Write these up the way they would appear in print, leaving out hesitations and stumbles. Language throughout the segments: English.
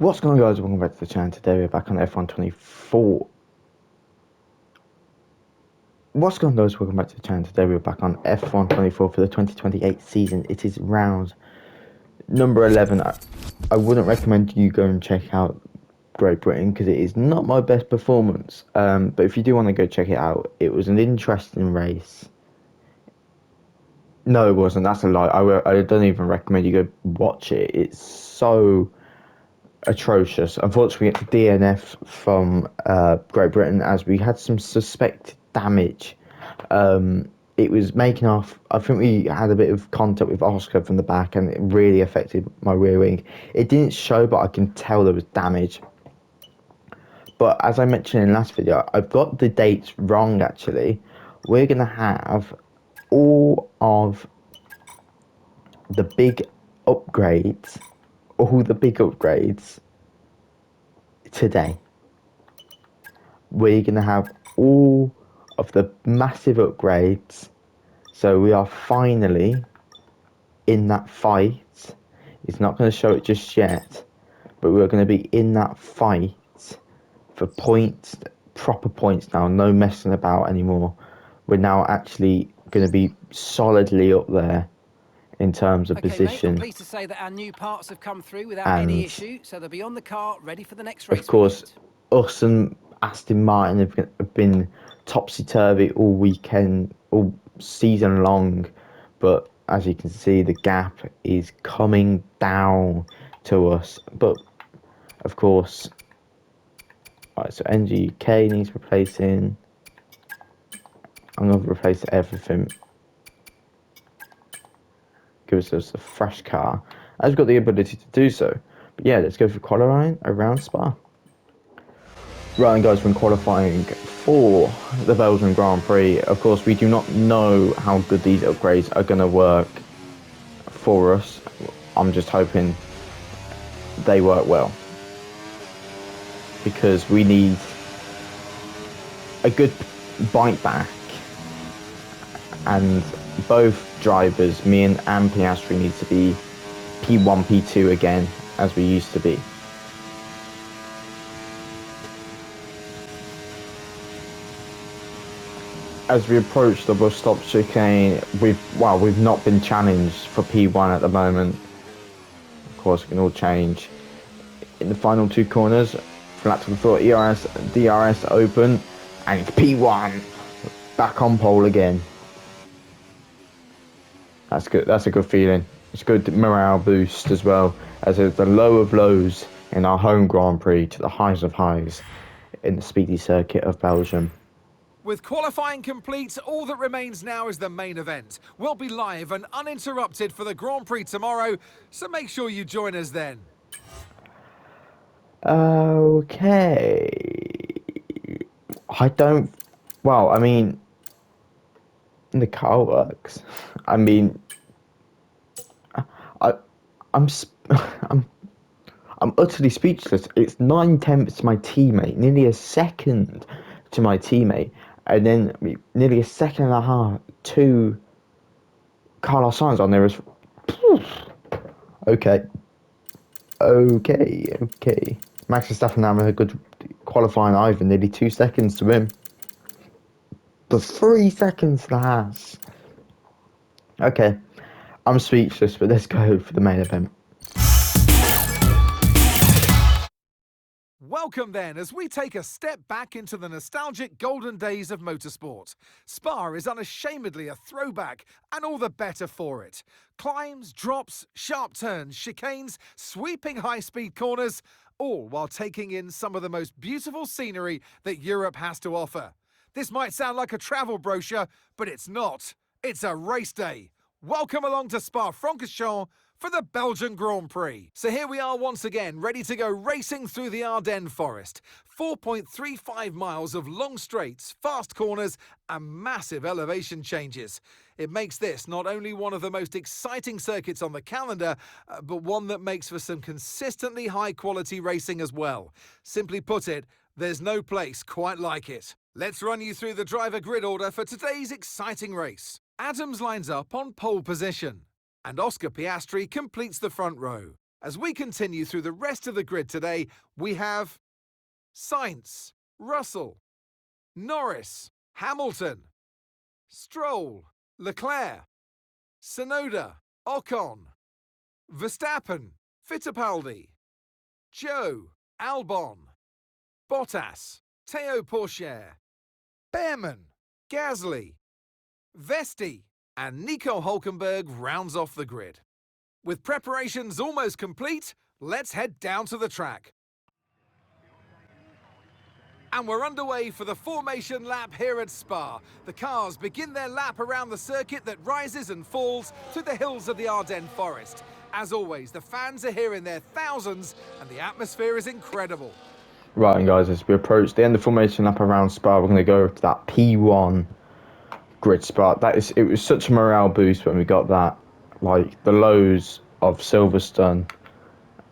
What's going on, guys? Welcome back to the channel. Today we're back on F124. What's going on, guys? Welcome back to the channel. Today we're back on F124 for the 2028 season. It is round number 11. I wouldn't recommend you go and check out Great Britain because it is not my best performance. But if you do want to go check it out, it was an interesting race. No, it wasn't. That's a lie. I don't even recommend you go watch it. It's so atrocious. Unfortunately, we get DNF from Great Britain as we had some suspected damage. It was making off. I think we had a bit of contact with Oscar from the back, and it really affected my rear wing. It didn't show, but I can tell there was damage. But as I mentioned in the last video, I've got the dates wrong actually. We're going to have all of the big upgrades, today. We're going to have all of the massive upgrades. So we are finally in that fight. It's not going to show it just yet, but we're going to be in that fight for points, proper points now, no messing about anymore. We're now actually going to be solidly up there in terms of position. Mate, I'm pleased to say that our new parts have come through without any issue, so they'll be on the car ready for the next race. Of course, us and Aston Martin have been topsy-turvy all weekend, all season long, but as you can see, the gap is coming down to us. But of course, right, so NGK needs replacing. I'm going to replace everything. Give us a fresh car, as we've got the ability to do so. But yeah, let's go for qualifying around Spa. Right, guys, when qualifying for the Belgian Grand Prix, of course, we do not know how good these upgrades are going to work for us. I'm just hoping they work well, because we need a good bite back, and both drivers, me and Piastri, need to be P1, P2 again, as we used to be. As we approach the bus stop chicane, we've not been challenged for P1 at the moment. Of course, it can all change. In the final two corners, flat to the floor, DRS open, and it's P1 back on pole again. That's good. That's a good feeling. It's a good morale boost as well, as it's the low of lows in our home Grand Prix to the highs of highs in the speedy circuit of Belgium. With qualifying complete, all that remains now is the main event. We'll be live and uninterrupted for the Grand Prix tomorrow, so make sure you join us then. Okay. Well, I mean, the car works. I mean, I'm, I'm, I'm utterly speechless. It's 9/10 to my teammate, nearly a second to my teammate, and then nearly a second and a half to Carlos Sainz on there. Okay. Max Verstappen having a good qualifying either, nearly 2 seconds to him. But 3 seconds to the Haas. Okay, I'm speechless, but let's go for the main event. Welcome then, as we take a step back into the nostalgic golden days of motorsport. Spa is unashamedly a throwback, and all the better for it. Climbs, drops, sharp turns, chicanes, sweeping high-speed corners, all while taking in some of the most beautiful scenery that Europe has to offer. This might sound like a travel brochure, but it's not. It's a race day. Welcome along to Spa-Francorchamps for the Belgian Grand Prix. So here we are once again, ready to go racing through the Ardennes forest. 4.35 miles of long straights, fast corners, and massive elevation changes. It makes this not only one of the most exciting circuits on the calendar, but one that makes for some consistently high-quality racing as well. Simply put it, there's no place quite like it. Let's run you through the driver grid order for today's exciting race. Adams lines up on pole position, and Oscar Piastri completes the front row. As we continue through the rest of the grid today, we have Sainz, Russell, Norris, Hamilton, Stroll, Leclerc, Tsunoda, Ocon, Verstappen, Fittipaldi, Joe, Albon, Bottas, Teo Pourchaire, Behrman, Gasly, Vesti, and Nico Hulkenberg rounds off the grid. With preparations almost complete, let's head down to the track. And we're underway for the formation lap here at Spa. The cars begin their lap around the circuit that rises and falls to the hills of the Ardennes forest. As always, the fans are here in their thousands and the atmosphere is incredible. Right, and guys, as we approach the end of formation lap around Spa, we're going to go to that P1 grid spot. It was such a morale boost when we got that. Like the lows of Silverstone.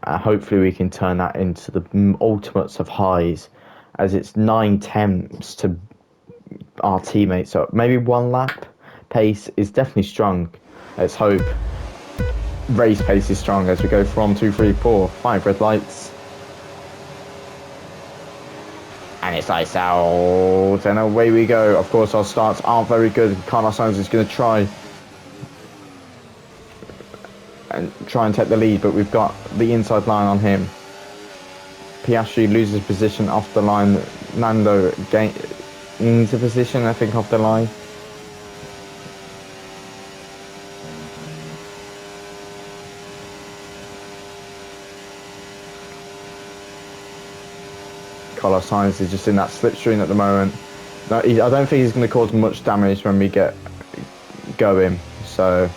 Hopefully we can turn that into the ultimates of highs, as it's 9/10 to our teammates. So maybe 1 lap pace is definitely strong. Let's hope race pace is strong as we go from 2, 3, 4, 5 red lights. And it's ice out, and away we go. Of course, our starts aren't very good. Carlos Sainz is going to try and take the lead, but we've got the inside line on him. Piastri loses position off the line. Nando gains a position, I think, off the line. Carlos Sainz is just in that slipstream at the moment. No, I don't think he's going to cause much damage when we get going. So,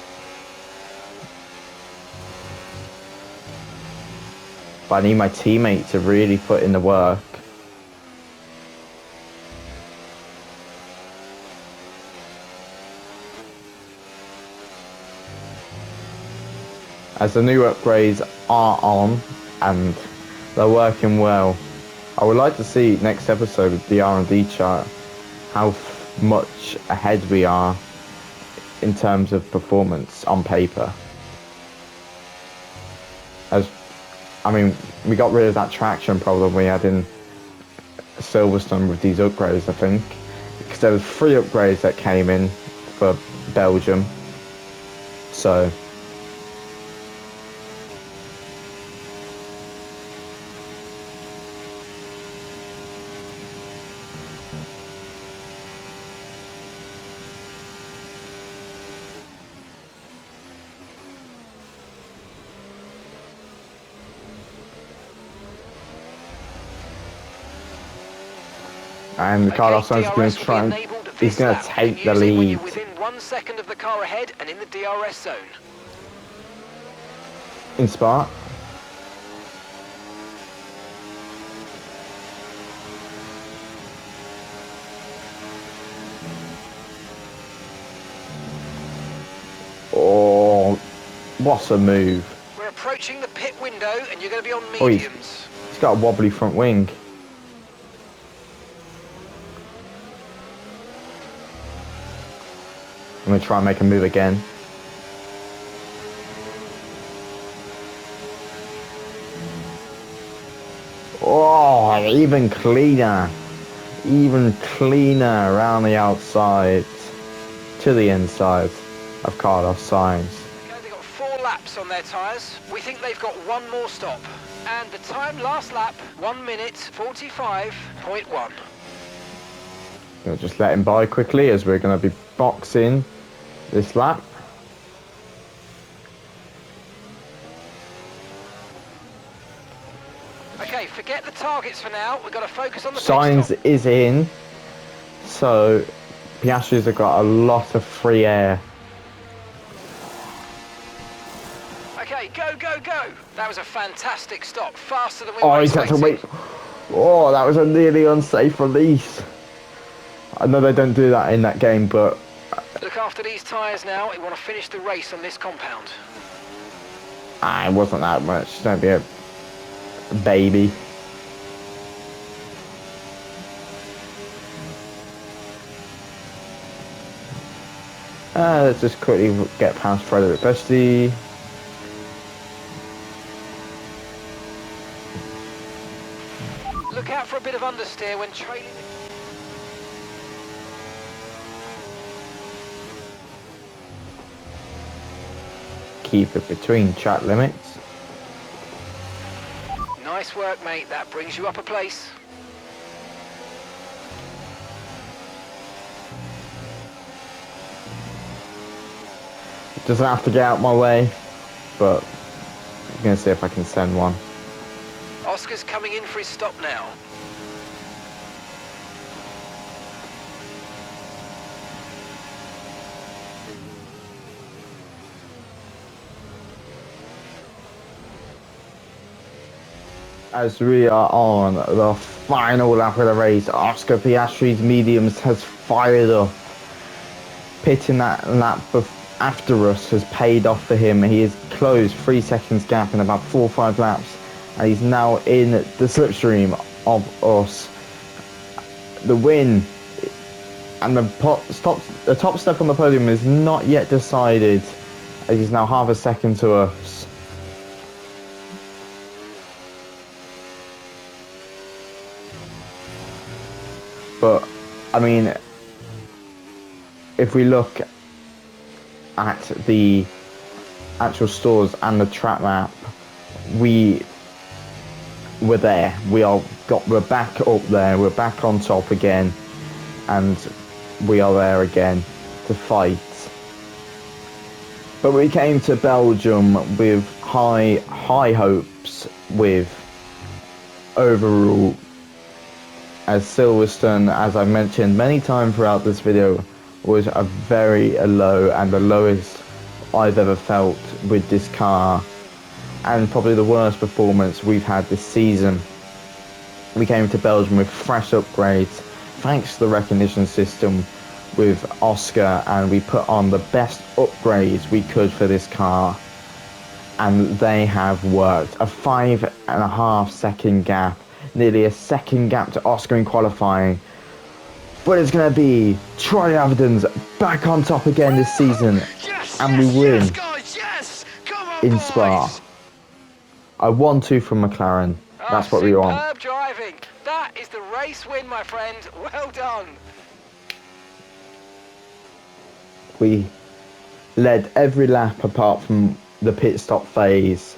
but I need my teammate to really put in the work. As the new upgrades are on and they're working well, I would like to see next episode of the R&D chart how much ahead we are in terms of performance on paper. We got rid of that traction problem we had in Silverstone with these upgrades, I think, because there was 3 upgrades that came in for Belgium. So and Carlos Sainz is going to try and he's going to take the lead. You're within 1 second of the car ahead and in the DRS zone. In Spa. Oh, what a move. We're approaching the pit window and you're going to be on mediums. He's got a wobbly front wing. I'm going to try and make a move again. Oh, even cleaner. Even cleaner around the outside to the inside of Carlos Sainz. Okay, they've got 4 laps on their tyres. We think they've got 1 more stop. And the time last lap, 1 minute 45.1. We'll just let him by quickly as we're going to be boxing this lap. Okay, forget the targets for now. We've got to focus on the Sainz is in, so Piastri's have got a lot of free air. Okay, go, go, go. That was a fantastic stop. Faster than we Oh, were he's had to expecting. wait. Oh, that was a nearly unsafe release. I know they don't do that in that game, but Look after these tyres now. We want to finish the race on this compound. it wasn't that much. Don't be a baby. Let's just quickly get past Frederick Besti. Look out for a bit of understeer when trailing. Keep it between track limits. Nice work, mate. That brings you up a place. Doesn't have to get out my way, but I'm going to see if I can send one. Oscar's coming in for his stop now. As we are on the final lap of the race, Oscar Piastri's mediums has fired up. Pitting that lap after us has paid off for him. He has closed 3 seconds gap in about 4 or 5 laps, and he's now in the slipstream of us. The win and the top step on the podium is not yet decided, as he's now half a second to us. But, I mean, if we look at the actual stores and the track map, we were there. We're back up there. We're back on top again, and we are there again to fight. But we came to Belgium with high hopes, with overall, as Silverstone, as I mentioned many times throughout this video, was a very low and the lowest I've ever felt with this car, and probably the worst performance we've had this season. We came to Belgium with fresh upgrades thanks to the recognition system with Oscar, and we put on the best upgrades we could for this car, and they have worked. A 5.5 second gap, nearly a second gap to Oscar in qualifying. But it's going to be Troy Avedon's back on top again this season, Yes, and we win yes, guys, yes! Come on, in boys! Spa. A 1-2 from McLaren. That's what we want. Superb driving. That is the race win, my friend. Well done. We led every lap apart from the pit stop phase,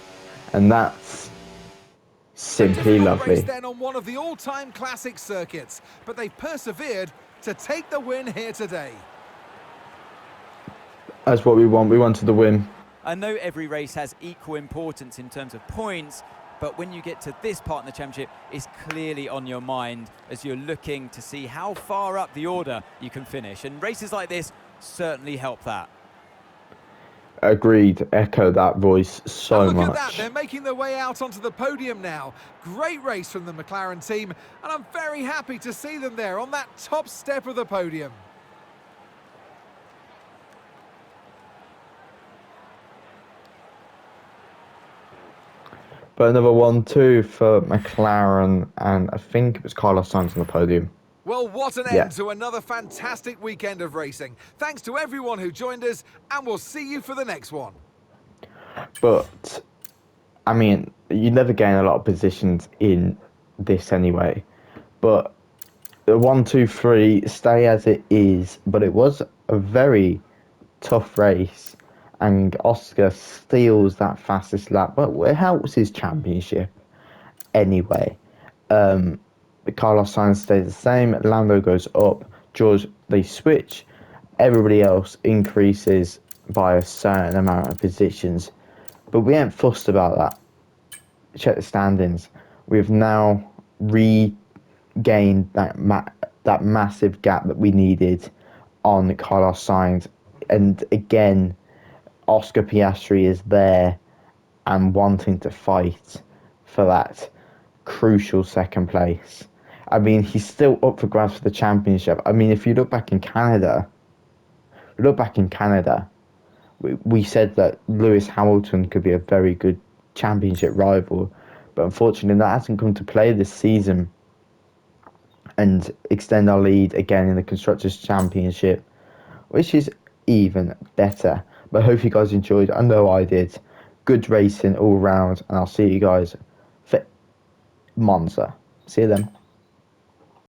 and that's simply lovely. Race then on one of the all-time classic circuits, but they persevered to take the win here today. That's what we want. We wanted the win. I know every race has equal importance in terms of points, but when you get to this part in the championship, it's clearly on your mind as you're looking to see how far up the order you can finish. And races like this certainly help that. Agreed. Echo that voice so Look much. at that, they're making their way out onto the podium now. Great race from the McLaren team, and I'm very happy to see them there on that top step of the podium. But another 1-2 for McLaren, and I think it was Carlos Sainz on the podium. Well, what an end to another fantastic weekend of racing. Thanks to everyone who joined us, and we'll see you for the next one. But, I mean, you never gain a lot of positions in this anyway. But the 1-2-3 stay as it is, but it was a very tough race, and Oscar steals that fastest lap, but it helps his championship anyway. Carlos Sainz stays the same, Lando goes up, George, they switch, everybody else increases by a certain amount of positions, but we ain't fussed about that. Check the standings. We've now regained that massive gap that we needed on Carlos Sainz, and again, Oscar Piastri is there and wanting to fight for that crucial second place. I mean, he's still up for grabs for the championship. I mean, if you look back in Canada, we said that Lewis Hamilton could be a very good championship rival, but unfortunately that hasn't come to play this season, and extend our lead again in the Constructors' Championship, which is even better. But I hope you guys enjoyed. I know I did. Good racing all round, and I'll see you guys for Monza. See you then.